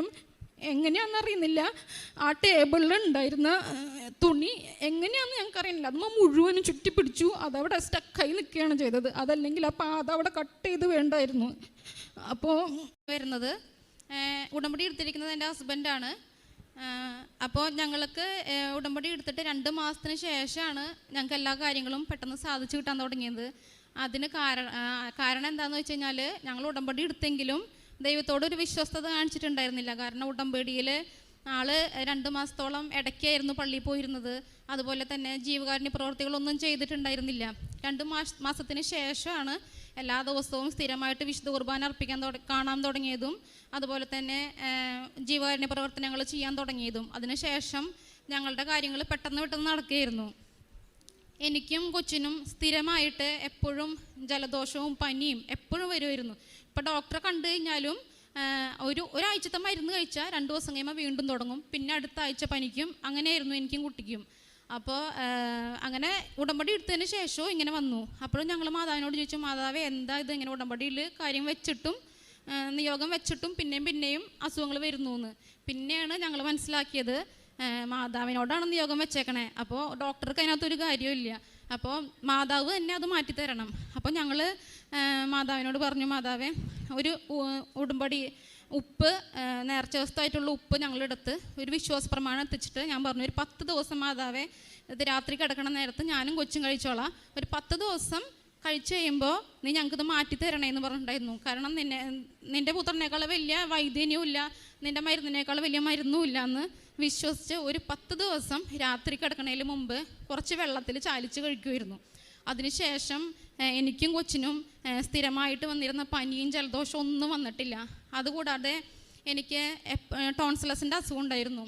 ും എങ്ങനെയാണെന്നറിയുന്നില്ല, ആ ടേബിളിൽ ഉണ്ടായിരുന്ന തുണി എങ്ങനെയാണെന്ന് ഞങ്ങൾക്കറിയുന്നില്ല, അത് മുഴുവനും ചുറ്റിപ്പിടിച്ചു. അതവിടെ സ്റ്റക്കായി നിൽക്കുകയാണ് ചെയ്തത്. അതല്ലെങ്കിൽ ആ പാത അവിടെ കട്ട് ചെയ്ത് വേണ്ടായിരുന്നു. അപ്പോൾ വരുന്നത് ഉടമ്പടി എടുത്തിരിക്കുന്നത് എൻ്റെ ഹസ്ബൻഡാണ്. അപ്പോൾ ഞങ്ങൾക്ക് ഉടമ്പടി എടുത്തിട്ട് 2 മാസത്തിന് ശേഷമാണ് ഞങ്ങൾക്ക് എല്ലാ കാര്യങ്ങളും പെട്ടെന്ന് സാധിച്ചു കിട്ടാൻ തുടങ്ങിയത്. അതിന് കാരണം എന്താണെന്ന് വെച്ച് കഴിഞ്ഞാൽ, ഞങ്ങൾ ഉടമ്പടി എടുത്തെങ്കിലും ദൈവത്തോടൊരു വിശ്വസ്തത കാണിച്ചിട്ടുണ്ടായിരുന്നില്ല. കാരണം ഉടമ്പടിയിൽ ആള് 2 മാസത്തോളം ഇടയ്ക്കായിരുന്നു പള്ളിയിൽ പോയിരുന്നത്. അതുപോലെ തന്നെ ജീവകാരുണ്യ പ്രവർത്തികളൊന്നും ചെയ്തിട്ടുണ്ടായിരുന്നില്ല. 2 മാസത്തിന് ശേഷമാണ് എല്ലാ ദിവസവും സ്ഥിരമായിട്ട് വിശുദ്ധ കുർബാന അർപ്പിക്കാൻ കാണാൻ തുടങ്ങിയതും അതുപോലെ തന്നെ ജീവകാരുണ്യ പ്രവർത്തനങ്ങൾ ചെയ്യാൻ തുടങ്ങിയതും. അതിനുശേഷം ഞങ്ങളുടെ കാര്യങ്ങൾ പെട്ടെന്ന് നടക്കുകയായിരുന്നു. എനിക്കും കൊച്ചിനും സ്ഥിരമായിട്ട് എപ്പോഴും ജലദോഷവും പനിയും എപ്പോഴും വരുമായിരുന്നു. ഇപ്പോൾ ഡോക്ടറെ കണ്ടു കഴിഞ്ഞാലും ഒരാഴ്ചത്തെ മരുന്ന് കഴിച്ചാൽ 2 ദിവസം കഴിയുമ്പോൾ വീണ്ടും തുടങ്ങും. പിന്നെ അടുത്ത ആഴ്ച പനിക്കും. അങ്ങനെയായിരുന്നു എനിക്കും കുട്ടിക്കും. അപ്പോൾ അങ്ങനെ ഉടമ്പടി എടുത്തതിന് ശേഷവും ഇങ്ങനെ വന്നു. അപ്പോഴും ഞങ്ങൾ മാതാവിനോട് ചോദിച്ചു, മാതാവേ എന്താ ഇത് ഇങ്ങനെ ഉടമ്പടിയിൽ കാര്യം വെച്ചിട്ടും നിയോഗം വെച്ചിട്ടും പിന്നെയും അസുഖങ്ങൾ വരുന്നു എന്ന്. പിന്നെയാണ് ഞങ്ങൾ മനസ്സിലാക്കിയത് മാതാവിനോടാണ് നിയോഗം വെച്ചേക്കണേ. അപ്പോൾ ഡോക്ടർക്ക് അതിനകത്തൊരു കാര്യമില്ല. അപ്പോൾ മാതാവ് തന്നെ അത് മാറ്റിത്തരണം. അപ്പോൾ ഞങ്ങൾ മാതാവിനോട് പറഞ്ഞു, മാതാവേ ഒരു ഉടമ്പടി ഉപ്പ് നേർച്ച ദിവസമായിട്ടുള്ള ഉപ്പ് ഞങ്ങളെടുത്ത് ഒരു വിശ്വാസ പ്രമാണം എത്തിച്ചിട്ട് ഞാൻ പറഞ്ഞു, ഒരു 10 ദിവസം മാതാവേ ഇത് രാത്രി കിടക്കണ നേരത്ത് ഞാനും കൊച്ചും കഴിച്ചോളാം. ഒരു 10 ദിവസം കഴിച്ചു കഴിയുമ്പോൾ നീ ഞങ്ങൾക്കിത് മാറ്റി തരണേന്ന് പറഞ്ഞിട്ടുണ്ടായിരുന്നു. കാരണം നിൻ്റെ പുത്രനേക്കാൾ വലിയ വൈദ്യനും ഇല്ല, നിൻ്റെ മരുന്നിനേക്കാൾ വലിയ മരുന്നും ഇല്ല എന്ന് വിശ്വസിച്ച് ഒരു 10 ദിവസം രാത്രി കിടക്കണതിന് മുമ്പ് കുറച്ച് വെള്ളത്തിൽ ചാലിച്ച് കഴിക്കുമായിരുന്നു. അതിനുശേഷം എനിക്കും കൊച്ചിനും സ്ഥിരമായിട്ട് വന്നിരുന്ന പനിയും ജലദോഷവും ഒന്നും വന്നിട്ടില്ല. അതുകൂടാതെ എനിക്ക് ടോൺസിലസിൻ്റെ അസുഖം ഉണ്ടായിരുന്നു.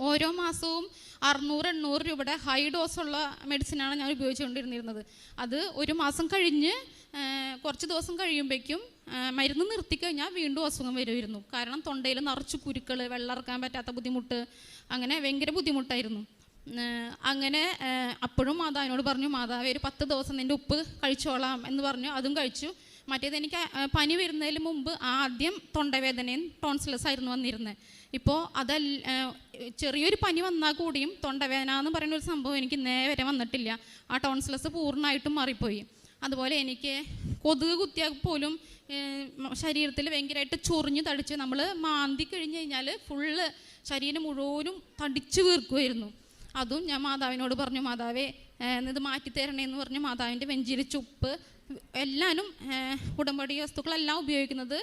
ഓരോ മാസവും 600-800 രൂപയുടെ ഹൈ ഡോസുള്ള മെഡിസിനാണ് ഞാൻ ഉപയോഗിച്ചുകൊണ്ടിരുന്നത്. അത് ഒരു മാസം കഴിഞ്ഞ് കുറച്ച് ദിവസം കഴിയുമ്പോഴേക്കും മരുന്ന് നിർത്തിക്കഴിഞ്ഞാൽ വീണ്ടും അസുഖം വരുമായിരുന്നു. കാരണം തൊണ്ടയിൽ നിറച്ച് കുരുക്കൾ, വെള്ളം ഇറക്കാൻ പറ്റാത്ത ബുദ്ധിമുട്ട്, അങ്ങനെ ഭയങ്കര ബുദ്ധിമുട്ടായിരുന്നു. അങ്ങനെ അപ്പോഴും മാതാവിനോട് പറഞ്ഞു, മാതാവേ ഒരു 10 ദിവസം നിൻ്റെ ഉപ്പ് കഴിച്ചോളാം എന്ന് പറഞ്ഞു. അതും കഴിച്ചു. മറ്റേത് എനിക്ക് പനി വരുന്നതിന് മുമ്പ് ആദ്യം തൊണ്ടവേദനയും ടോൺസിലസ് ആയിരുന്നു വന്നിരുന്നത്. ഇപ്പോൾ ചെറിയൊരു പനി വന്നാൽ കൂടിയും തൊണ്ടവേദന എന്ന് പറയുന്ന ഒരു സംഭവം എനിക്ക് നേരെ വന്നിട്ടില്ല. ആ ടോൺസിലസ് പൂർണ്ണമായിട്ടും മാറിപ്പോയി. അതുപോലെ എനിക്ക് കൊതുക് കുത്തിയാൽ പോലും ശരീരത്തിൽ ഭയങ്കരമായിട്ട് ചൊറിഞ്ഞ് തടിച്ച് നമ്മൾ മാന്തി കഴിഞ്ഞ് കഴിഞ്ഞാൽ ഫുള്ള് ശരീരം മുഴുവനും തടിച്ച് വീർക്കുമായിരുന്നു. അതും ഞാൻ മാതാവിനോട് പറഞ്ഞു, മാതാവേ ഇത് മാറ്റിത്തരണേന്ന് പറഞ്ഞു. മാതാവിൻ്റെ വെഞ്ചിരിച്ച ഉപ്പ് എല്ലാവരും ഉടമ്പടി വസ്തുക്കളെല്ലാം ഉപയോഗിക്കുന്നത്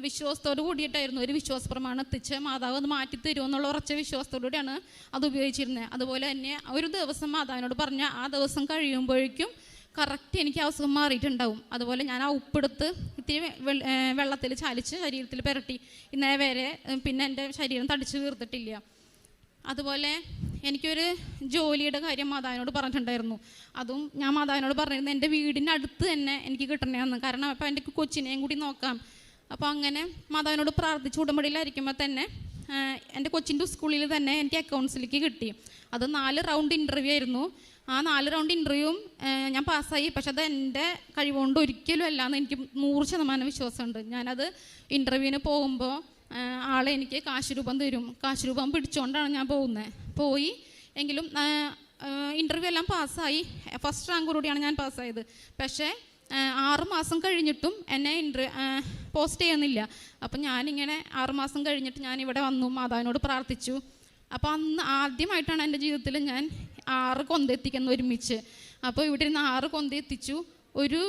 വിശ്വാസത്തോട് കൂടിയിട്ടായിരുന്നു. ഒരു വിശ്വാസ പ്രമാണം എത്തിച്ച് മാതാവ് അത് മാറ്റിത്തരുമെന്നുള്ള ഉറച്ച വിശ്വാസത്തോടുകൂടിയാണ് അത് ഉപയോഗിച്ചിരുന്നത്. അതുപോലെ തന്നെ ഒരു ദിവസം മാതാവിനോട് പറഞ്ഞ ആ ദിവസം കഴിയുമ്പോഴേക്കും കറക്റ്റ് എനിക്ക് അസുഖം മാറിയിട്ടുണ്ടാവും. അതുപോലെ ഞാൻ ആ ഉപ്പെടുത്ത് ഇത്തിരി വെള്ളത്തിൽ ചാലിച്ച് ശരീരത്തിൽ പുരട്ടി ഇന്നേ വരെ പിന്നെ എൻ്റെ ശരീരം തടിച്ച് വീർത്തിട്ടില്ല. അതുപോലെ എനിക്കൊരു ജോലിയുടെ കാര്യം മാതാവിനോട് പറഞ്ഞിട്ടുണ്ടായിരുന്നു. അതും ഞാൻ മാതാവിനോട് പറഞ്ഞിരുന്നു എൻ്റെ വീടിൻ്റെ അടുത്ത് തന്നെ എനിക്ക് കിട്ടണമെന്ന്. കാരണം അപ്പോൾ എൻ്റെ കൊച്ചിനെയും കൂടി നോക്കാം. അപ്പോൾ അങ്ങനെ മാതാവിനോട് പ്രാർത്ഥിച്ച് ഉടമ്പടിയിലായിരിക്കുമ്പോൾ തന്നെ എൻ്റെ കൊച്ചിൻ്റെ സ്കൂളിൽ തന്നെ എനിക്ക് അക്കൗണ്ട്സിലേക്ക് കിട്ടി. അത് 4 റൗണ്ട് ഇൻ്റർവ്യൂ ആയിരുന്നു. ആ 4 റൗണ്ട് ഇൻ്റർവ്യൂവും ഞാൻ പാസ്സായി. പക്ഷെ അത് എൻ്റെ കഴിവുകൊണ്ട് ഒരിക്കലും അല്ലാന്ന് എനിക്ക് 100% വിശ്വാസമുണ്ട്. ഞാനത് ഇൻ്റർവ്യൂവിന് പോകുമ്പോൾ ആളെ എനിക്ക് കാശ് രൂപം തരും. കാശ് രൂപം പിടിച്ചുകൊണ്ടാണ് ഞാൻ പോയി എങ്കിലും ഇൻ്റർവ്യൂ എല്ലാം പാസ്സായി. ഫസ്റ്റ് റാങ്കോടുകൂടിയാണ് ഞാൻ പാസ്സായത്. പക്ഷേ 6 മാസം കഴിഞ്ഞിട്ടും എന്നെ പോസ്റ്റ് ചെയ്യുന്നില്ല. അപ്പം ഞാനിങ്ങനെ 6 മാസം കഴിഞ്ഞിട്ട് ഞാൻ ഇവിടെ വന്നു, മാതാവിനോട് പ്രാർത്ഥിച്ചു. അപ്പോൾ അന്ന് ആദ്യമായിട്ടാണ് എൻ്റെ ജീവിതത്തിൽ ഞാൻ 6 കൊന്ത എത്തിക്കുന്നത് ഒരുമിച്ച്. അപ്പോൾ ഇവിടെ നിന്ന് 6 കൊന്ത എത്തിച്ചു. ഒരു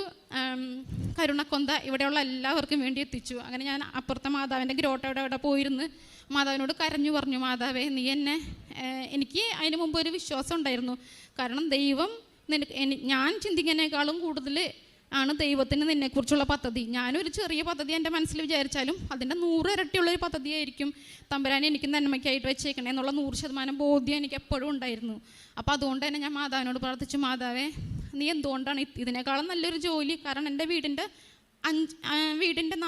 കരുണക്കൊന്ത ഇവിടെയുള്ള എല്ലാവർക്കും വേണ്ടി എത്തിച്ചു. അങ്ങനെ ഞാൻ അപ്പുറത്തെ മാതാവിൻ്റെ ഗ്രോട്ടയുടെ അവിടെ പോയിരുന്ന് മാതാവിനോട് കരഞ്ഞു പറഞ്ഞു, മാതാവേ നീ എന്നെ എനിക്ക് അതിന് മുമ്പ് ഒരു വിശ്വാസം ഉണ്ടായിരുന്നു. കാരണം ദൈവം ഞാൻ ചിന്തിക്കുന്നതിനേക്കാളും കൂടുതൽ ആണ് ദൈവത്തിന് നിന്നെക്കുറിച്ചുള്ള പദ്ധതി. ഞാനൊരു ചെറിയ പദ്ധതി എൻ്റെ മനസ്സിൽ വിചാരിച്ചാലും അതിൻ്റെ 100 ഇരട്ടിയുള്ളൊരു പദ്ധതിയായിരിക്കും തമ്പുരാൻ എനിക്ക് നന്മയ്ക്കായിട്ട് വെച്ചേക്കണേ എന്നുള്ള 100% ബോധ്യം എനിക്ക് എപ്പോഴും ഉണ്ടായിരുന്നു. അപ്പോൾ അതുകൊണ്ട് തന്നെ ഞാൻ മാതാവിനോട് പ്രാർത്ഥിച്ചു, മാതാവേ നീ എന്തുകൊണ്ടാണ് ഇതിനേക്കാളും നല്ലൊരു ജോലി, കാരണം എൻ്റെ വീടിൻ്റെ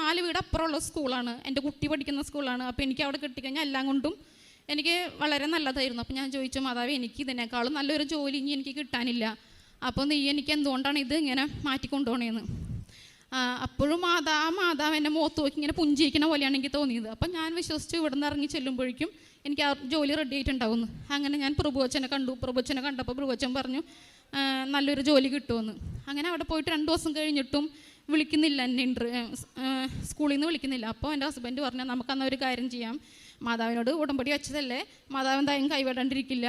4 വീട് അപ്പുറമുള്ള സ്കൂളാണ്, എൻ്റെ കുട്ടി പഠിക്കുന്ന സ്കൂളാണ്. അപ്പോൾ എനിക്ക് അവിടെ കിട്ടിക്കഴിഞ്ഞാൽ എല്ലാം കൊണ്ടും എനിക്ക് വളരെ നല്ലതായിരുന്നു. അപ്പോൾ ഞാൻ ചോദിച്ചു, മാതാവേ എനിക്ക് ഇതിനേക്കാളും നല്ലൊരു ജോലി ഇനി എനിക്ക് കിട്ടാനില്ല. അപ്പോൾ നീ എനിക്ക് എന്തുകൊണ്ടാണ് ഇത് ഇങ്ങനെ മാറ്റിക്കൊണ്ടുപോകണേന്ന്. അപ്പോഴും മാതാവ് എന്നെ മുഖത്ത് നോക്കി ഇങ്ങനെ പുഞ്ചിരിക്കുന്ന പോലെയാണ് എനിക്ക് തോന്നിയത്. അപ്പം ഞാൻ വിശ്വസിച്ച് ഇവിടെ നിന്ന് ഇറങ്ങി ചെല്ലുമ്പോഴേക്കും എനിക്ക് ആ ജോലി റെഡി ആയിട്ടുണ്ടാവുന്നു. അങ്ങനെ ഞാൻ പ്രഭുവച്ചനെ കണ്ടു. പ്രഭുവച്ചനെ കണ്ടപ്പോൾ പ്രഭുവച്ചൻ പറഞ്ഞു നല്ലൊരു ജോലി കിട്ടുമെന്ന്. അങ്ങനെ അവിടെ പോയിട്ട് 2 ദിവസം കഴിഞ്ഞിട്ടും വിളിക്കുന്നില്ല എന്നെ, സ്കൂളിൽ നിന്ന് വിളിക്കുന്നില്ല. അപ്പോൾ എൻ്റെ ഹസ്ബൻഡ് പറഞ്ഞു നമുക്കന്ന് ഒരു കാര്യം ചെയ്യാം, മാതാവിനോട് ഉടമ്പടി വെച്ചതല്ലേ, മാതാവ് എന്തായാലും കൈവിടാണ്ടിരിക്കില്ല.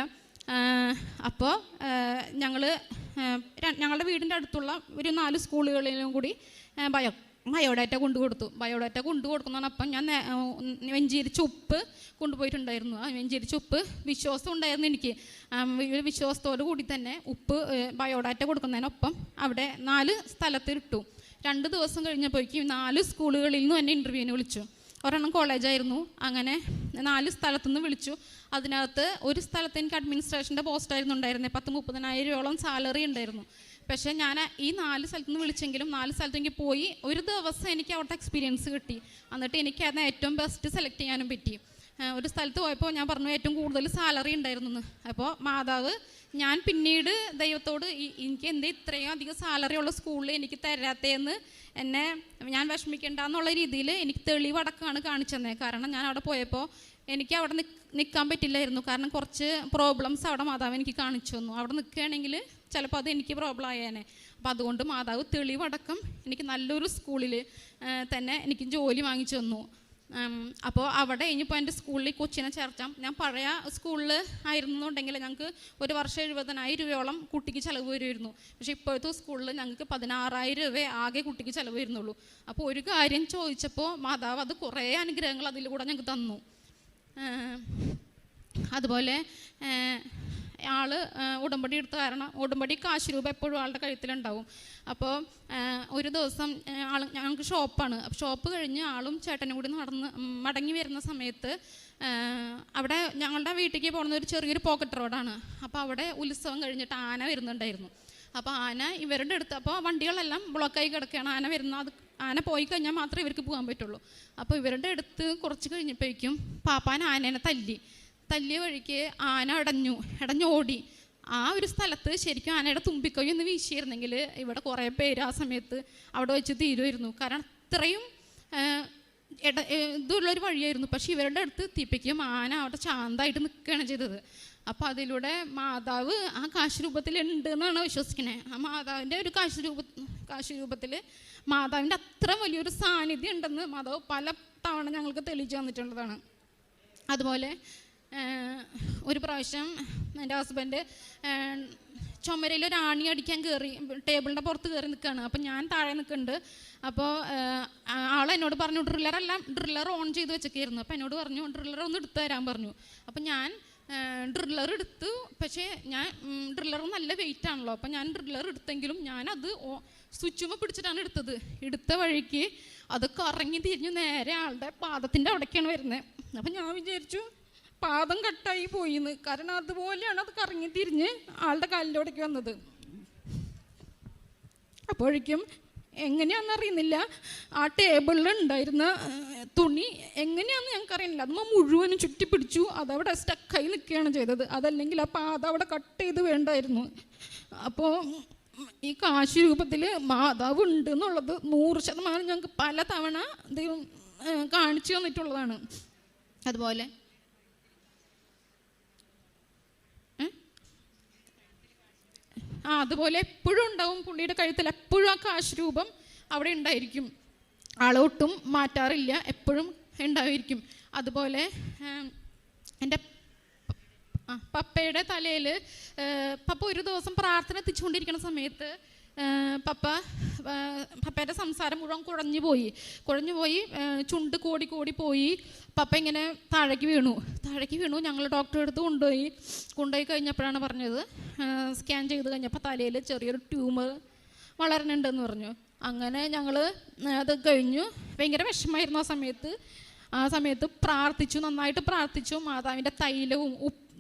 അപ്പോൾ ഞങ്ങളുടെ വീടിൻ്റെ അടുത്തുള്ള ഒരു 4 സ്കൂളുകളിലും കൂടി ബയോഡാറ്റ കൊണ്ടുകൊടുത്തു. ബയോഡാറ്റ കൊണ്ടുകൊടുക്കുന്നതാണ്. അപ്പം ഞാൻ വെഞ്ചേരിച്ച ഉപ്പ് കൊണ്ടുപോയിട്ടുണ്ടായിരുന്നു. ആ വെഞ്ചേരിച്ച ഉപ്പ് വിശ്വാസം ഉണ്ടായിരുന്നു എനിക്ക്. വിശ്വാസത്തോടു കൂടി തന്നെ ഉപ്പ് ബയോഡാറ്റ കൊടുക്കുന്നതിനൊപ്പം അവിടെ 4 സ്ഥലത്ത് ഇട്ടു. 2 ദിവസം കഴിഞ്ഞപ്പോഴേക്കും 4 സ്കൂളുകളിൽ നിന്നും എന്നെ ഇൻ്റർവ്യൂവിന് വിളിച്ചു. ഒരെണ്ണം കോളേജായിരുന്നു. അങ്ങനെ 4 സ്ഥലത്തുനിന്ന് വിളിച്ചു. അതിനകത്ത് ഒരു സ്ഥലത്ത് എനിക്ക് അഡ്മിനിസ്ട്രേഷൻ്റെ പോസ്റ്റായിരുന്നു ഉണ്ടായിരുന്നത്. 10-30,000 രൂപയോളം സാലറി ഉണ്ടായിരുന്നു. പക്ഷേ ഞാൻ ഈ 4 സ്ഥലത്തു നിന്ന് വിളിച്ചെങ്കിലും 4 സ്ഥലത്ത് എനിക്ക് പോയി ഒരു ദിവസം എനിക്ക് അവിടുത്തെ എക്സ്പീരിയൻസ് കിട്ടി. എന്നിട്ട് എനിക്ക് അതിന് ഏറ്റവും ബെസ്റ്റ് സെലക്ട് ചെയ്യാനും പറ്റി. ഒരു സ്ഥലത്ത് പോയപ്പോൾ ഞാൻ പറഞ്ഞു ഏറ്റവും കൂടുതൽ സാലറി ഉണ്ടായിരുന്നു എന്ന്. അപ്പോൾ മാതാവ് ഞാൻ പിന്നീട് ദൈവത്തോട് എനിക്ക് എന്തേ ഇത്രയും അധികം സാലറി ഉള്ള സ്കൂളിൽ എനിക്ക് തരാത്തേന്ന് എന്നെ ഞാൻ വിഷമിക്കേണ്ട എന്നുള്ള രീതിയിൽ എനിക്ക് തെളിവടക്കമാണ് കാണിച്ചത്. കാരണം ഞാൻ അവിടെ പോയപ്പോൾ എനിക്ക് അവിടെ നിൽക്കാൻ പറ്റില്ലായിരുന്നു. കാരണം കുറച്ച് പ്രോബ്ലംസ് അവിടെ മാതാവ് എനിക്ക് കാണിച്ചു തന്നു. അവിടെ നിൽക്കുകയാണെങ്കിൽ ചിലപ്പോൾ അത് എനിക്ക് പ്രോബ്ലം ആയേനെ. അപ്പോൾ അതുകൊണ്ട് മാതാവ് തെളിവടക്കം എനിക്ക് നല്ലൊരു സ്കൂളിൽ തന്നെ എനിക്ക് ജോലി വാങ്ങിച്ചു തന്നു. അപ്പോൾ അവിടെ ഇനിയിപ്പോൾ എൻ്റെ സ്കൂളിൽ കൊച്ചിനെ ചേർത്താം. ഞാൻ പഴയ സ്കൂളിൽ ആയിരുന്നുണ്ടെങ്കിൽ ഞങ്ങൾക്ക് ഒരു വർഷം 70,000 രൂപയോളം കുട്ടിക്ക് ചിലവ് വരുമായിരുന്നു. പക്ഷേ ഇപ്പോഴത്തെ സ്കൂളിൽ ഞങ്ങൾക്ക് 16,000 രൂപ ആകെ കുട്ടിക്ക് ചിലവ് വരുന്നുള്ളൂ. അപ്പോൾ ഒരു കാര്യം ചോദിച്ചപ്പോൾ മാതാവ് അത് കുറേ അനുഗ്രഹങ്ങൾ അതിൽ കൂടെ ഞങ്ങൾക്ക് തന്നു. അതുപോലെ ആള് ഉടമ്പടി എടുത്ത കാരണം ഉടമ്പടി കാശ് രൂപ എപ്പോഴും ആളുടെ കഴുത്തിലുണ്ടാവും. അപ്പോൾ ഒരു ദിവസം ഞങ്ങൾക്ക് ഷോപ്പാണ്. ഷോപ്പ് കഴിഞ്ഞ് ആളും ചേട്ടനും കൂടി മടങ്ങി വരുന്ന സമയത്ത് അവിടെ ഞങ്ങളുടെ വീട്ടിലേക്ക് പോകുന്ന ഒരു ചെറിയൊരു പോക്കറ്റ് റോഡാണ്. അപ്പോൾ അവിടെ ഉത്സവം കഴിഞ്ഞിട്ട് ആന വരുന്നുണ്ടായിരുന്നു. അപ്പോൾ ആന ഇവരുടെ അടുത്ത്, അപ്പോൾ വണ്ടികളെല്ലാം ബ്ലോക്കായി കിടക്കുകയാണ്. ആന വരുന്ന ആന പോയി കഴിഞ്ഞാൽ മാത്രമേ ഇവർക്ക് പോകാൻ പറ്റുള്ളൂ. അപ്പോൾ ഇവരുടെ അടുത്ത് കുറച്ച് കഴിഞ്ഞപ്പോഴേക്കും പാപ്പാൻ ആനേനെ തല്ലിയ വഴിക്ക് ആന ഇടഞ്ഞോടി. ആ ഒരു സ്ഥലത്ത് ശരിക്കും ആനയുടെ തുമ്പിക്കൈ ഒന്ന് വീശിയിരുന്നെങ്കിൽ ഇവിടെ കുറേ പേര് ആ സമയത്ത് അവിടെ വെച്ച് തീരുമായിരുന്നു. കാരണം അത്രയും ഇതുള്ളൊരു വഴിയായിരുന്നു. പക്ഷെ ഇവരുടെ അടുത്ത് എത്തിയപ്പോഴേക്കും ആന അവിടെ ശാന്തമായിട്ട് നിൽക്കുകയാണ് ചെയ്തത്. അപ്പോൾ അതിലൂടെ മാതാവ് ആ കാശ് രൂപത്തിൽ ഉണ്ട് എന്നാണ് വിശ്വസിക്കുന്നത്. ആ മാതാവിൻ്റെ ഒരു കാശ് രൂപത്തിൽ മാതാവിൻ്റെ അത്ര വലിയൊരു സാന്നിധ്യം ഉണ്ടെന്ന് മാതാവ് പല തവണ ഞങ്ങൾക്ക് തെളിയിച്ചു തന്നിട്ടുള്ളതാണ്. അതുപോലെ ഒരു പ്രാവശ്യം എൻ്റെ ഹസ്ബൻഡ് ചുമരയിൽ ഒരു ആണി അടിക്കാൻ കയറി ടേബിളിൻ്റെ പുറത്ത് കയറി നിൽക്കുകയാണ്. അപ്പം ഞാൻ താഴെ നിൽക്കുന്നുണ്ട്. അപ്പോൾ ആളെന്നോട് പറഞ്ഞു ഡ്രില്ലർ ഓൺ ചെയ്ത് വെച്ചൊക്കെയായിരുന്നു. അപ്പോൾ എന്നോട് പറഞ്ഞു ഡ്രില്ലർ ഒന്ന് എടുത്തു തരാൻ പറഞ്ഞു. അപ്പം ഞാൻ ഡ്രില്ലർ എടുത്തു. പക്ഷേ ഡ്രില്ലർ നല്ല വെയിറ്റ് ആണല്ലോ. അപ്പം ഞാൻ ഡ്രില്ലർ എടുത്തെങ്കിലും ഞാനത് സ്വിച്ചുമ്മ പിടിച്ചിട്ടാണ് എടുത്ത വഴിക്ക് അത് കറങ്ങി തിരിഞ്ഞു നേരെ ആളുടെ പാദത്തിൻ്റെ അവിടേക്കാണ് വരുന്നത്. അപ്പം ഞാൻ വിചാരിച്ചു പാദം കട്ടായി പോയിന്ന്. കാരണം അതുപോലെയാണ് അത് കറങ്ങി തിരിഞ്ഞ് ആളുടെ കാലിൻ്റെ അവിടേക്ക് വന്നത്. അപ്പോഴേക്കും എങ്ങനെയാണെന്നറിയുന്നില്ല ആ ടേബിളിൽ ഉണ്ടായിരുന്ന തുണി എങ്ങനെയാണെന്ന് ഞങ്ങൾക്കറിയുന്നില്ല, അത് മുഴുവനും ചുറ്റിപ്പിടിച്ചു. അതവിടെ സ്റ്റക്കായി നിൽക്കുകയാണ് ചെയ്തത്. അതല്ലെങ്കിൽ ആ പാദം അവിടെ കട്ട് ചെയ്ത് വേണ്ടായിരുന്നു. അപ്പോൾ ഈ കാശ് രൂപത്തിൽ മാതാവ് ഉണ്ട് എന്നുള്ളത് 100% ഞങ്ങൾക്ക് പല തവണ ദൈവം കാണിച്ചു തന്നിട്ടുള്ളതാണ്. അതുപോലെ എപ്പോഴും ഉണ്ടാവും പുള്ളിയുടെ കഴുത്തിൽ എപ്പോഴും ആ കാശ് രൂപം അവിടെ ഉണ്ടായിരിക്കും. ആളൊട്ടും മാറ്റാറില്ല, എപ്പോഴും ഉണ്ടായിരിക്കും. അതുപോലെ എൻ്റെ പപ്പയുടെ തലയിൽ പപ്പ ഒരു ദിവസം പ്രാർത്ഥന എത്തിച്ചുകൊണ്ടിരിക്കുന്ന സമയത്ത് പപ്പയുടെ സംസാരം മുഴുവൻ കുഴഞ്ഞു പോയി ചുണ്ട് കോടി പോയി. പപ്പ ഇങ്ങനെ താഴേക്ക് വീണു. ഞങ്ങൾ ഡോക്ടറെ അടുത്ത് കൊണ്ടുപോയി കഴിഞ്ഞപ്പോഴാണ് പറഞ്ഞത്, സ്കാൻ ചെയ്ത് കഴിഞ്ഞപ്പോൾ തലയിൽ ചെറിയൊരു ട്യൂമർ വളരുന്നുണ്ടെന്ന് പറഞ്ഞു. അങ്ങനെ ഞങ്ങൾ അത് കഴിഞ്ഞു. ഭയങ്കര വിഷമമായിരുന്നു ആ സമയത്ത് നന്നായിട്ട് പ്രാർത്ഥിച്ചു. മാതാവിൻ്റെ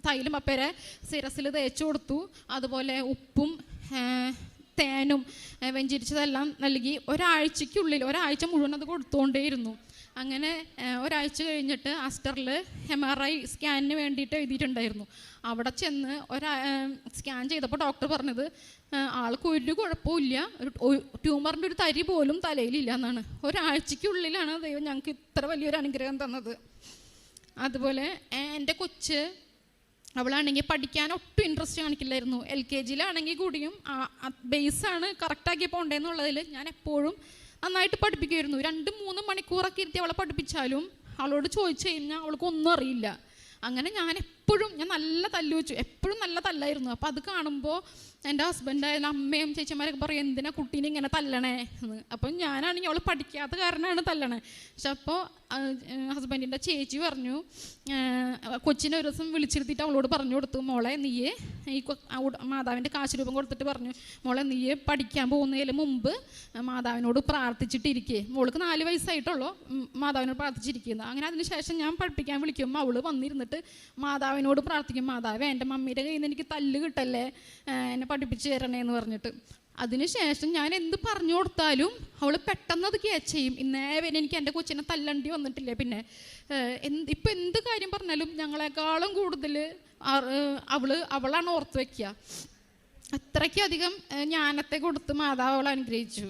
തൈലും പപ്പയുടെ ശിരസിൽ തേച്ചു കൊടുത്തു. അതുപോലെ ഉപ്പും തേനും വെഞ്ചിരിച്ചതെല്ലാം നൽകി. ഒരാഴ്ച മുഴുവൻ അത് കൊടുത്തുകൊണ്ടേയിരുന്നു. അങ്ങനെ ഒരാഴ്ച കഴിഞ്ഞിട്ട് ആസ്റ്ററിൽ MRI സ്കാനിന് വേണ്ടിയിട്ട് എഴുതിയിട്ടുണ്ടായിരുന്നു. അവിടെ ചെന്ന് സ്കാൻ ചെയ്തപ്പോൾ ഡോക്ടർ പറഞ്ഞത് ആൾക്ക് ഒരു കുഴപ്പമില്ല, ഒരു ട്യൂമറിൻ്റെ ഒരു തരി പോലും തലയിലില്ല എന്നാണ്. ഒരാഴ്ചയ്ക്കുള്ളിലാണ് ദൈവം ഞങ്ങൾക്ക് ഇത്ര വലിയൊരു അനുഗ്രഹം തന്നത്. അതുപോലെ എൻ്റെ കൊച്ച്, അവളാണെങ്കിൽ പഠിക്കാൻ ഒട്ടും ഇൻട്രസ്റ്റ് കാണിക്കില്ലായിരുന്നു. LKG-യിലാണെങ്കിൽ കൂടിയും ബേസാണ് കറക്റ്റാക്കി പോകേണ്ടതെന്നുള്ളതിൽ ഞാൻ എപ്പോഴും നന്നായിട്ട് പഠിപ്പിക്കുമായിരുന്നു. 2-3 മണിക്കൂറൊക്കെ ഇരുത്തി അവളെ പഠിപ്പിച്ചാലും അവളോട് ചോദിച്ചു കഴിഞ്ഞാൽ അവൾക്കൊന്നും അറിയില്ല. അങ്ങനെ ഞാൻ നല്ല തല്ല് വെച്ചു, എപ്പോഴും നല്ല തല്ലായിരുന്നു. അപ്പോൾ അത് കാണുമ്പോൾ എൻ്റെ ഹസ്ബൻഡായാലും അമ്മയും ചേച്ചിമാരൊക്കെ പറയും എന്തിനാ കുട്ടീനെ ഇങ്ങനെ തല്ലണേ എന്ന്. അപ്പം ഞാനാണെങ്കിൽ അവൾ പഠിക്കാത്ത കാരണമാണ് തല്ലണേ. പക്ഷെ അപ്പോൾ ഹസ്ബൻഡിൻ്റെ ചേച്ചി പറഞ്ഞു, കൊച്ചിനെ ഒരു ദിവസം വിളിച്ചിരുത്തിയിട്ട് അവളോട് പറഞ്ഞു കൊടുത്തു, മോളെ നീയെ ഈ മാതാവിൻ്റെ കാശ് രൂപം കൊടുത്തിട്ട് പറഞ്ഞു, മോളെ നീയെ പഠിക്കാൻ പോകുന്നതിന് മുമ്പ് മാതാവിനോട് പ്രാർത്ഥിച്ചിട്ടിരിക്കേ. മോൾക്ക് 4 വയസ്സായിട്ടുള്ളൂ, മാതാവിനോട് പ്രാർത്ഥിച്ചിരിക്കുന്നത്. അങ്ങനെ അതിന് ശേഷം ഞാൻ പഠിപ്പിക്കാൻ വിളിക്കുമ്പോൾ അവൾ വന്നിരുന്നിട്ട് മാതാവിനോട് പ്രാർത്ഥിക്കും, മാതാവേ എൻ്റെ മമ്മിയുടെ കയ്യിൽ നിന്ന് എനിക്ക് തല്ല് കിട്ടല്ലേ, എന്നെ പഠിപ്പിച്ച് തരണേന്ന് പറഞ്ഞിട്ട്. അതിനുശേഷം ഞാൻ എന്ത് പറഞ്ഞു കൊടുത്താലും അവൾ പെട്ടെന്ന് അത് ക്യാച്ച് ചെയ്യും. ഇന്നേ വരെ എനിക്ക് എൻ്റെ കൊച്ചിനെ തല്ലണ്ടി വന്നിട്ടില്ല. പിന്നെ ഇപ്പം എന്ത് കാര്യം പറഞ്ഞാലും ഞങ്ങളെക്കാളും കൂടുതൽ അവളാണ് ഓർത്ത് വയ്ക്കുക. അത്രയ്ക്കധികം ജ്ഞാനത്തെ കൊടുത്ത് മാതാവ് അവളെ അനുഗ്രഹിച്ചു.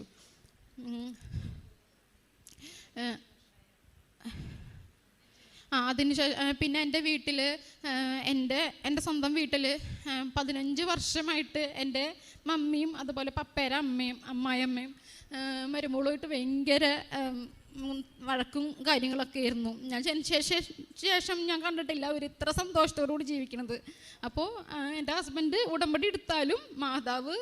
അതിന് പിന്നെ എൻ്റെ വീട്ടിൽ, എൻ്റെ സ്വന്തം വീട്ടിൽ 15 വർഷമായിട്ട് എൻ്റെ മമ്മിയും അതുപോലെ പപ്പേരെ അമ്മയും അമ്മായിയമ്മയും മരുമോളുമായിട്ട് ഭയങ്കര വഴക്കും കാര്യങ്ങളൊക്കെ ആയിരുന്നു. ഞാൻ ശേഷം ഞാൻ കണ്ടിട്ടില്ല അവർ ഇത്ര സന്തോഷത്തോടുകൂടി ജീവിക്കുന്നത്. അപ്പോൾ എൻ്റെ ഹസ്ബൻഡ് ഉടമ്പടി എടുത്താലും മാതാവ്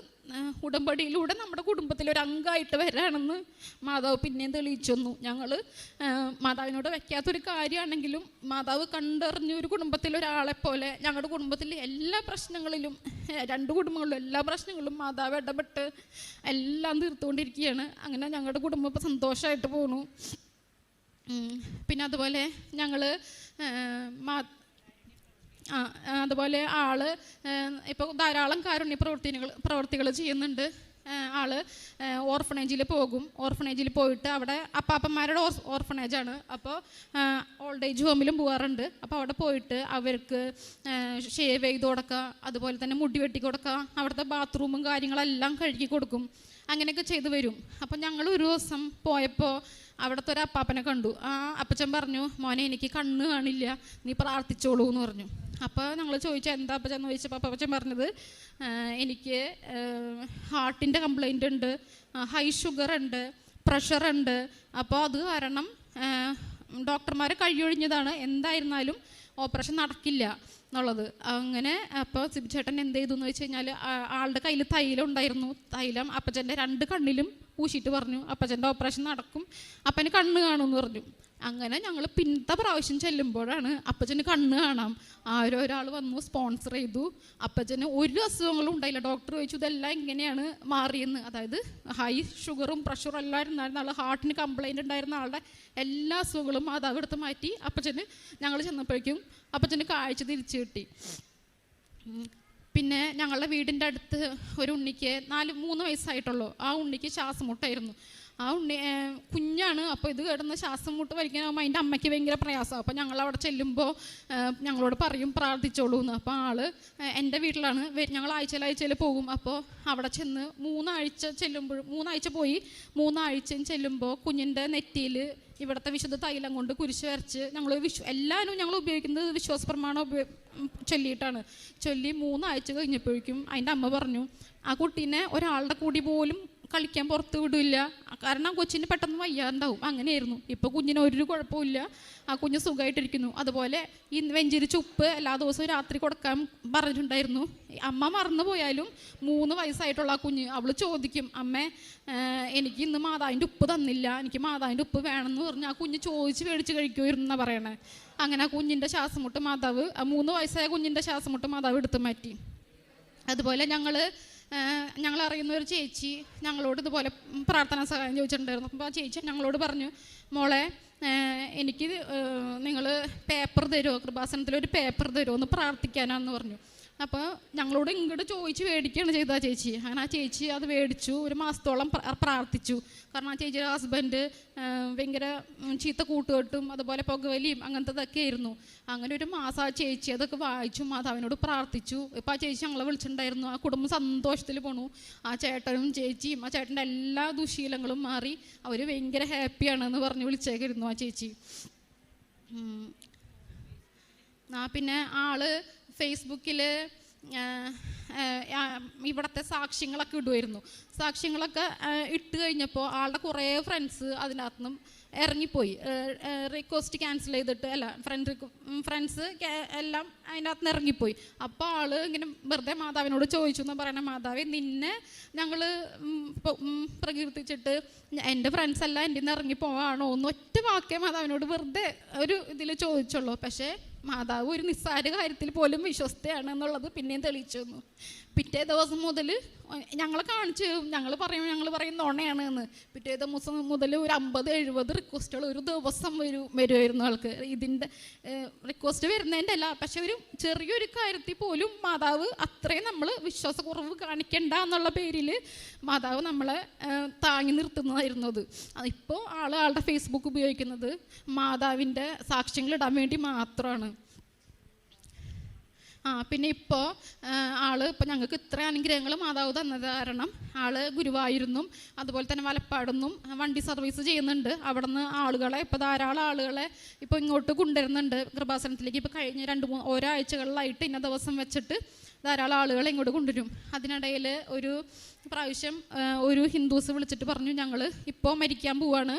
ഉടമ്പടിയിലൂടെ നമ്മുടെ കുടുംബത്തിലൊരു അംഗമായിട്ട് വരാണെന്ന് മാതാവ് പിന്നെയും തെളിയിച്ചു തന്നു. ഞങ്ങൾ മാതാവിനോട് വയ്ക്കാത്തൊരു കാര്യമാണെങ്കിലും മാതാവ് കണ്ടറിഞ്ഞ ഒരു കുടുംബത്തിലൊരാളെപ്പോലെ ഞങ്ങളുടെ കുടുംബത്തിൽ എല്ലാ പ്രശ്നങ്ങളിലും, 2 കുടുംബങ്ങളിലും എല്ലാ പ്രശ്നങ്ങളിലും മാതാവ് ഇടപെട്ട് എല്ലാം തീർത്തുകൊണ്ടിരിക്കുകയാണ്. അങ്ങനെ ഞങ്ങളുടെ കുടുംബം ഇപ്പോൾ സന്തോഷമായിട്ട് പോണു. പിന്നെ അതുപോലെ ഞങ്ങൾ അതുപോലെ ഇപ്പോൾ ധാരാളം കാരുണ്യ പ്രവർത്തികൾ ചെയ്യുന്നുണ്ട്. ഓർഫനേജിൽ പോകും. ഓർഫനേജിൽ പോയിട്ട് അവിടെ അപ്പാപ്പന്മാരുടെ ഓർഫനേജാണ്. അപ്പോൾ ഓൾഡ് ഏജ് ഹോമിലും പോകാറുണ്ട്. അപ്പോൾ അവിടെ പോയിട്ട് അവർക്ക് ഷേവ് ചെയ്ത് കൊടുക്കുക, അതുപോലെ തന്നെ മുടി വെട്ടി കൊടുക്കുക, അവിടുത്തെ ബാത്റൂമും കാര്യങ്ങളെല്ലാം കഴുകി കൊടുക്കും. അങ്ങനെയൊക്കെ ചെയ്തു വരും. അപ്പം ഞങ്ങൾ ഒരു ദിവസം പോയപ്പോൾ അവിടുത്തെ ഒരു അപ്പാപ്പനെ കണ്ടു. ആ അപ്പച്ചൻ പറഞ്ഞു, മോനെ എനിക്ക് കണ്ണ് കാണില്ല, നീ പ്രാർത്ഥിച്ചോളൂ എന്ന് പറഞ്ഞു. അപ്പോൾ ഞങ്ങൾ ചോദിച്ചു എന്താ അപ്പച്ചൻ എന്ന് ചോദിച്ചപ്പോൾ അപ്പച്ചൻ പറഞ്ഞത്, എനിക്ക് ഹാർട്ടിൻ്റെ കംപ്ലൈൻ്റ് ഉണ്ട്, ഹൈ ഷുഗർ ഉണ്ട്, പ്രഷറുണ്ട്. അപ്പോൾ അത് കാരണം ഡോക്ടർമാർ കഴിയൊഴിഞ്ഞതാണ്, എന്തായിരുന്നാലും ഓപ്പറേഷൻ നടക്കില്ല എന്നുള്ളത്. അങ്ങനെ അപ്പോൾ സിബി ചേട്ടൻ എന്ത് ചെയ്തു എന്ന് വെച്ച് കഴിഞ്ഞാൽ ആളുടെ കയ്യിൽ തൈലം ഉണ്ടായിരുന്നു. തൈലം അപ്പച്ചൻ്റെ 2 കണ്ണിലും പൂശിയിട്ട് പറഞ്ഞു അപ്പച്ചൻ്റെ ഓപ്പറേഷൻ നടക്കും, അപ്പന് കണ്ണ് കാണുമെന്ന് പറഞ്ഞു. അങ്ങനെ ഞങ്ങൾ പിന്നത്തെ പ്രാവശ്യം ചെല്ലുമ്പോഴാണ് അപ്പച്ചന് കണ്ണ് കാണാം. ഒരാൾ വന്നു സ്പോൺസർ ചെയ്തു. അപ്പച്ചന് ഒരു അസുഖങ്ങളും ഉണ്ടായില്ല. ഡോക്ടർ ചോദിച്ചു ഇതെല്ലാം ഇങ്ങനെയാണ് മാറിയെന്ന്. അതായത് ഹൈ ഷുഗറും പ്രഷറും എല്ലാം ഉണ്ടായിരുന്ന ആൾ, ഹാർട്ടിന് കംപ്ലൈൻറ്റ് ഉണ്ടായിരുന്ന ആളുടെ എല്ലാ അസുഖങ്ങളും മാതാവ് എടുത്ത് മാറ്റി. അപ്പച്ചന് ഞങ്ങൾ ചെന്നപ്പോഴേക്കും അപ്പച്ചന് കാഴ്ച തിരിച്ചു കിട്ടി. പിന്നെ ഞങ്ങളുടെ വീടിൻ്റെ അടുത്ത് ഒരു ഉണ്ണിക്ക് 3 വയസ്സായിട്ടുള്ളൂ. ആ ഉണ്ണിക്ക് ശ്വാസം മുട്ടായിരുന്നു. ആ ഉണ്ണി കുഞ്ഞാണ്. അപ്പോൾ ഇത് കിടന്ന് ശ്വാസം മുട്ട് വലിക്കാനാകുമ്പോൾ അതിൻ്റെ അമ്മയ്ക്ക് ഭയങ്കര പ്രയാസമാണ്. അപ്പോൾ ഞങ്ങളവിടെ ചെല്ലുമ്പോൾ ഞങ്ങളോട് പറയും പ്രാർത്ഥിച്ചോളൂ എന്ന്. അപ്പോൾ എൻ്റെ വീട്ടിലാണ്, ഞങ്ങൾ ആഴ്ചയിൽ പോകും. അപ്പോൾ അവിടെ ചെന്ന് 3 ആഴ്ച പോയി 3 ആഴ്ചയും ചെല്ലുമ്പോൾ കുഞ്ഞിൻ്റെ നെറ്റിയിൽ ഇവിടുത്തെ വിശുദ്ധ തൈലം കൊണ്ട് കുരിശ് വരച്ച് എല്ലാവരും ഞങ്ങൾ ഉപയോഗിക്കുന്നത് വിശ്വാസപ്രമാണം ചൊല്ലിയിട്ടാണ്. ചൊല്ലി 3 ആഴ്ച കഴിഞ്ഞപ്പോഴേക്കും അതിൻ്റെ അമ്മ പറഞ്ഞു ആ കുട്ടീനെ ഒരാളുടെ കൂടി പോലും കളിക്കാൻ പുറത്ത് വിടില്ല, കാരണം കൊച്ചിന് പെട്ടെന്ന് വയ്യാണ്ടാവും. അങ്ങനെയായിരുന്നു. ഇപ്പോൾ കുഞ്ഞിന് ഒരു കുഴപ്പമില്ല, ആ കുഞ്ഞ് സുഖമായിട്ടിരിക്കുന്നു. അതുപോലെ ഈ വെഞ്ചിരിച്ച ഉപ്പ് എല്ലാ ദിവസവും രാത്രി കൊടുക്കാൻ പറഞ്ഞിട്ടുണ്ടായിരുന്നു. അമ്മ മറന്നു പോയാലും 3 വയസ്സായിട്ടുള്ള ആ കുഞ്ഞ് അവൾ ചോദിക്കും, അമ്മേ എനിക്ക് ഇന്ന് മാതാവിൻ്റെ ഉപ്പ് തന്നില്ല, എനിക്ക് മാതാവിൻ്റെ ഉപ്പ് വേണമെന്ന് പറഞ്ഞ് ആ കുഞ്ഞ് ചോദിച്ച് മേടിച്ച് കഴിക്കുമായിരുന്നു എന്നാണ് പറയണേ. അങ്ങനെ ആ കുഞ്ഞിൻ്റെ ശ്വാസമുട്ട് മാതാവ്, 3 വയസ്സായ കുഞ്ഞിൻ്റെ ശ്വാസമുട്ട് മാതാവ് എടുത്തു മാറ്റി. അതുപോലെ ഞങ്ങളറിയുന്ന ഒരു ചേച്ചി ഞങ്ങളോട് ഇതുപോലെ പ്രാർത്ഥനാ സഹായം ചോദിച്ചിട്ടുണ്ടായിരുന്നു. അപ്പോൾ ആ ചേച്ചി ഞങ്ങളോട് പറഞ്ഞു, മോളെ എനിക്ക് നിങ്ങൾ പേപ്പർ തരുമോ, കൃപാസനത്തിലൊരു പേപ്പർ തരുമോ ഒന്ന് പ്രാർത്ഥിക്കാനാന്ന് പറഞ്ഞു. അപ്പോൾ ഞങ്ങളോട് ഇങ്ങോട്ട് ചോദിച്ച് മേടിക്കുകയാണ് ചെയ്തത് ആ ചേച്ചി. അങ്ങനെ ആ ചേച്ചി അത് മേടിച്ചു. ഒരു മാസത്തോളം പ്രാർത്ഥിച്ചു. കാരണം ആ ചേച്ചിയുടെ ഹസ്ബൻഡ് ഭയങ്കര ചീത്ത കൂട്ടുകെട്ടും അതുപോലെ പുകവലിയും അങ്ങനത്തതൊക്കെ ആയിരുന്നു. അങ്ങനെ ഒരു മാസം ആ ചേച്ചി അതൊക്കെ വായിച്ചു, മാതാവിനോട് പ്രാർത്ഥിച്ചു. ഇപ്പോൾ ആ ചേച്ചി ഞങ്ങളെ വിളിച്ചിട്ടുണ്ടായിരുന്നു. ആ കുടുംബം സന്തോഷത്തിൽ പോണു. ആ ചേട്ടനും ചേച്ചിയും ആ ചേട്ടൻ്റെ എല്ലാ ദുശീലങ്ങളും മാറി അവർ ഭയങ്കര ഹാപ്പിയാണെന്ന് പറഞ്ഞ് വിളിച്ചേക്കിരുന്നു ആ ചേച്ചി. പിന്നെ ആള് ഫേസ്ബുക്കിൽ ഇവിടുത്തെ സാക്ഷ്യങ്ങളൊക്കെ ഇടുമായിരുന്നു. സാക്ഷ്യങ്ങളൊക്കെ ഇട്ട് കഴിഞ്ഞപ്പോൾ ആളുടെ കുറേ ഫ്രണ്ട്സ് അതിനകത്ത് നിന്നും ഇറങ്ങിപ്പോയി. റിക്വസ്റ്റ് ക്യാൻസൽ ചെയ്തിട്ട് അല്ല, ഫ്രണ്ട്സ് എല്ലാം അതിനകത്ത് നിന്ന് ഇറങ്ങിപ്പോയി. അപ്പോൾ ആള് ഇങ്ങനെ വെറുതെ മാതാവിനോട് ചോദിച്ചു എന്ന് പറയണ, മാതാവേ നിന്നെ ഞങ്ങൾ പ്രകീർത്തിച്ചിട്ട് എൻ്റെ ഫ്രണ്ട്സ് എല്ലാം എൻ്റെ നിന്ന് ഇറങ്ങിപ്പോവാണോ എന്ന് ഒറ്റ വാക്കേ മാതാവിനോട് വെറുതെ ഒരു ഇതിൽ ചോദിച്ചുള്ളൂ. പക്ഷേ മാതാവ് ഒരു നിസ്സാര കാര്യത്തിൽ പോലും വിശ്വസ്തയാണ് എന്നുള്ളത് പിന്നെയും തെളിയിച്ചു തന്നു. പിറ്റേ ദിവസം മുതൽ ഞങ്ങളെ കാണിച്ചു, ഞങ്ങൾ പറയും നുണയാണ് എന്ന്. പിറ്റേ ദിവസം മുതൽ ഒരു 50-70 റിക്വസ്റ്റുകൾ ഒരു ദിവസം വരുമായിരുന്നു ആൾക്ക്. ഇതിൻ്റെ റിക്വസ്റ്റ് വരുന്നതിൻ്റെ അല്ല, പക്ഷെ ഒരു ചെറിയൊരു കാര്യത്തിൽ പോലും മാതാവ് അത്രയും നമ്മൾ വിശ്വാസക്കുറവ് കാണിക്കണ്ട എന്നുള്ള പേരിൽ മാതാവ് നമ്മളെ താങ്ങി നിർത്തുന്നതായിരുന്നു അത്. ഇപ്പോൾ ആളുടെ ഫേസ്ബുക്ക് ഉപയോഗിക്കുന്നത് മാതാവിൻ്റെ സാക്ഷ്യങ്ങൾ ഇടാൻ വേണ്ടി മാത്രമാണ്. പിന്നെ ഇപ്പോൾ ഇപ്പം ഞങ്ങൾക്ക് ഇത്ര അനുഗ്രഹങ്ങൾ മാതാവ് തന്നത് കാരണം ഗുരുവായൂരിന്നും അതുപോലെ തന്നെ വലപ്പാടുന്നും വണ്ടി സർവീസ് ചെയ്യുന്നുണ്ട്. അവിടെ നിന്ന് ആളുകളെ ഇപ്പോൾ ധാരാളം ആളുകളെ ഇപ്പോൾ ഇങ്ങോട്ട് കൊണ്ടുവരുന്നുണ്ട് കൃപാസനത്തിലേക്ക്. ഇപ്പോൾ കഴിഞ്ഞ ഒരാഴ്ചകളിലായിട്ട് ഇന്ന ദിവസം വെച്ചിട്ട് ധാരാളം ആളുകളെ ഇങ്ങോട്ട് കൊണ്ടുവരും. അതിനിടയിൽ ഒരു പ്രാവശ്യം ഒരു ഹിന്ദുസ് വിളിച്ചിട്ട് പറഞ്ഞു, ഞങ്ങൾ ഇപ്പോൾ മരിക്കാൻ പോവാണ്,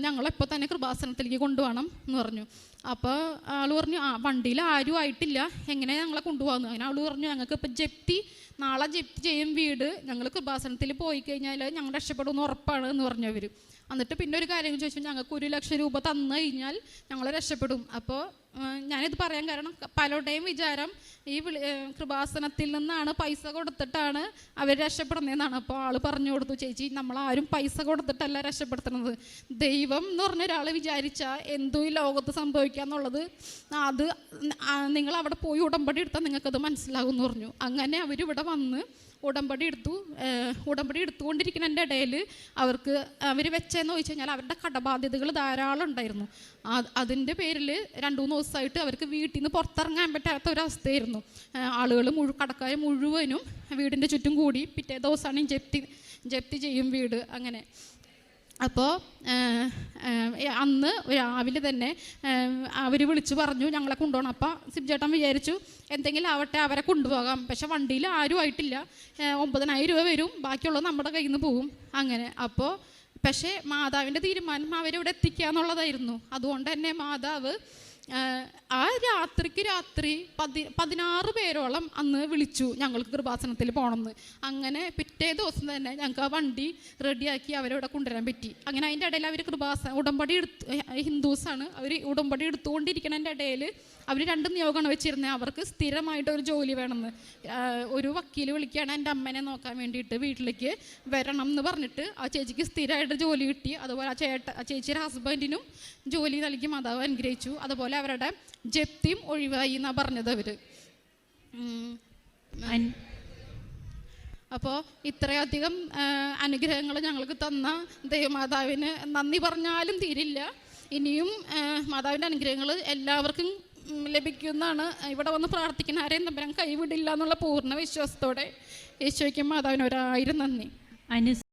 ഞങ്ങളെപ്പോൾ തന്നെ കൃപാസനത്തിലേക്ക് കൊണ്ടുപോകണം എന്ന് പറഞ്ഞു. അപ്പോൾ ആൾ പറഞ്ഞു, വണ്ടിയിൽ ആരും ആയിട്ടില്ല, എങ്ങനെ ഞങ്ങളെ കൊണ്ടുപോകാമെന്ന്. അങ്ങനെ ആൾ പറഞ്ഞു, ഞങ്ങൾക്ക് ഇപ്പോൾ നാളെ ജപ്തി ചെയ്യും വീട്, ഞങ്ങൾ കൃപാസനത്തിൽ പോയി കഴിഞ്ഞാൽ ഞങ്ങൾ രക്ഷപ്പെടുമെന്ന് ഉറപ്പാണ് എന്ന് പറഞ്ഞു അവർ. എന്നിട്ട് പിന്നെ ഒരു കാര്യം ചോദിച്ചു, ഞങ്ങൾക്ക് 1 ലക്ഷം രൂപ തന്നു കഴിഞ്ഞാൽ ഞങ്ങൾ രക്ഷപ്പെടും. അപ്പോൾ ഞാനിത് പറയാൻ കാരണം പലരുടെയും വിചാരം ഈ കൃപാസനത്തിൽ നിന്നാണ് പൈസ കൊടുത്തിട്ടാണ് അവർ രക്ഷപ്പെടുന്നതെന്നാണ്. അപ്പോൾ ആൾ പറഞ്ഞു കൊടുത്തു, ചേച്ചി നമ്മളാരും പൈസ കൊടുത്തിട്ടല്ല രക്ഷപ്പെടുത്തുന്നത്. ദൈവം എന്ന് പറഞ്ഞ ഒരാൾ വിചാരിച്ചാൽ എന്തോ ഈ ലോകത്ത് സംഭവിക്കാന്നുള്ളത് അത് നിങ്ങൾ അവിടെ പോയി ഉടമ്പടി എടുത്താൽ നിങ്ങൾക്കത് മനസ്സിലാകും എന്ന് പറഞ്ഞു. അങ്ങനെ അവരിവിടെ വന്ന് ഉടമ്പടി എടുത്തുകൊണ്ടിരിക്കുന്നതിൻ്റെ ഇടയിൽ അവർ വെച്ചതെന്ന് ചോദിച്ചു കഴിഞ്ഞാൽ അവരുടെ കടബാധ്യതകൾ ധാരാളം ഉണ്ടായിരുന്നു. അതിൻ്റെ പേരിൽ 2-3 ദിവസമായിട്ട് അവർക്ക് വീട്ടിൽ നിന്ന് പുറത്തിറങ്ങാൻ പറ്റാത്ത ഒരവസ്ഥയായിരുന്നു. ആളുകൾ കടക്കാർ മുഴുവനും വീടിൻ്റെ ചുറ്റും കൂടി പിറ്റേ ദിവസമാണ് ജപ്തി ചെയ്യും വീട്. അങ്ങനെ അപ്പോൾ അന്ന് രാവിലെ തന്നെ അവർ വിളിച്ച് പറഞ്ഞു ഞങ്ങളെ കൊണ്ടുപോകണം. അപ്പോൾ സിബിചേട്ടൻ വിചാരിച്ചു എന്തെങ്കിലും ആവട്ടെ അവരെ കൊണ്ടുപോകാം. പക്ഷെ വണ്ടിയിൽ ആരും ആയിട്ടില്ല, 9,000 രൂപ വരും, ബാക്കിയുള്ളത് നമ്മുടെ കയ്യിൽ നിന്ന് പോവും. അങ്ങനെ അപ്പോൾ പക്ഷേ മാതാവിൻ്റെ തീരുമാനം അവരിവിടെ എത്തിക്കുക എന്നുള്ളതായിരുന്നു. അതുകൊണ്ട് തന്നെ മാതാവ് ആ രാത്രി 16 പേരോളം അന്ന് വിളിച്ചു ഞങ്ങൾക്ക് കൃപാസനത്തിൽ പോകണമെന്ന്. അങ്ങനെ പിറ്റേ ദിവസം തന്നെ ഞങ്ങൾക്ക് ആ വണ്ടി റെഡിയാക്കി അവരവിടെ കൊണ്ടുവരാൻ പറ്റി. അങ്ങനെ അതിൻ്റെ ഇടയിൽ അവർ ഉടമ്പടി ഹിന്ദുസാണ്, അവർ ഉടമ്പടി എടുത്തുകൊണ്ടിരിക്കുന്നതിൻ്റെ ഇടയിൽ അവർ 2 നിയോഗമാണ് വെച്ചിരുന്നത്. അവർക്ക് സ്ഥിരമായിട്ടൊരു ജോലി വേണമെന്ന്. ഒരു വക്കീൽ വിളിക്കുകയാണ് എൻ്റെ അമ്മേനെ നോക്കാൻ വേണ്ടിയിട്ട് വീട്ടിലേക്ക് വരണം എന്ന് പറഞ്ഞിട്ട് ആ ചേച്ചിക്ക് സ്ഥിരമായിട്ട് ജോലി കിട്ടി. അതുപോലെ ആ ചേച്ചിയുടെ ഹസ്ബൻഡിനും ജോലി നൽകി മാതാവ് അനുഗ്രഹിച്ചു. അതുപോലെ അവരുടെ ജപ്തിയും ഒഴിവായി എന്നാണ് പറഞ്ഞത് അവർ. അപ്പോൾ ഇത്രയധികം അനുഗ്രഹങ്ങൾ ഞങ്ങൾക്ക് തന്ന ദൈവമാതാവിന് നന്ദി പറഞ്ഞാലും തീരില്ല. ഇനിയും മാതാവിൻ്റെ അനുഗ്രഹങ്ങൾ എല്ലാവർക്കും ലഭിക്കുന്നതാണ്. ഇവിടെ വന്ന് പ്രാർത്ഥിക്കുന്ന ആരെയും തമ്പുരാൻ കൈവിടില്ല എന്നുള്ള പൂർണ്ണ വിശ്വാസത്തോടെ യേശുവിനും മാതാവിന് 1000 നന്ദി.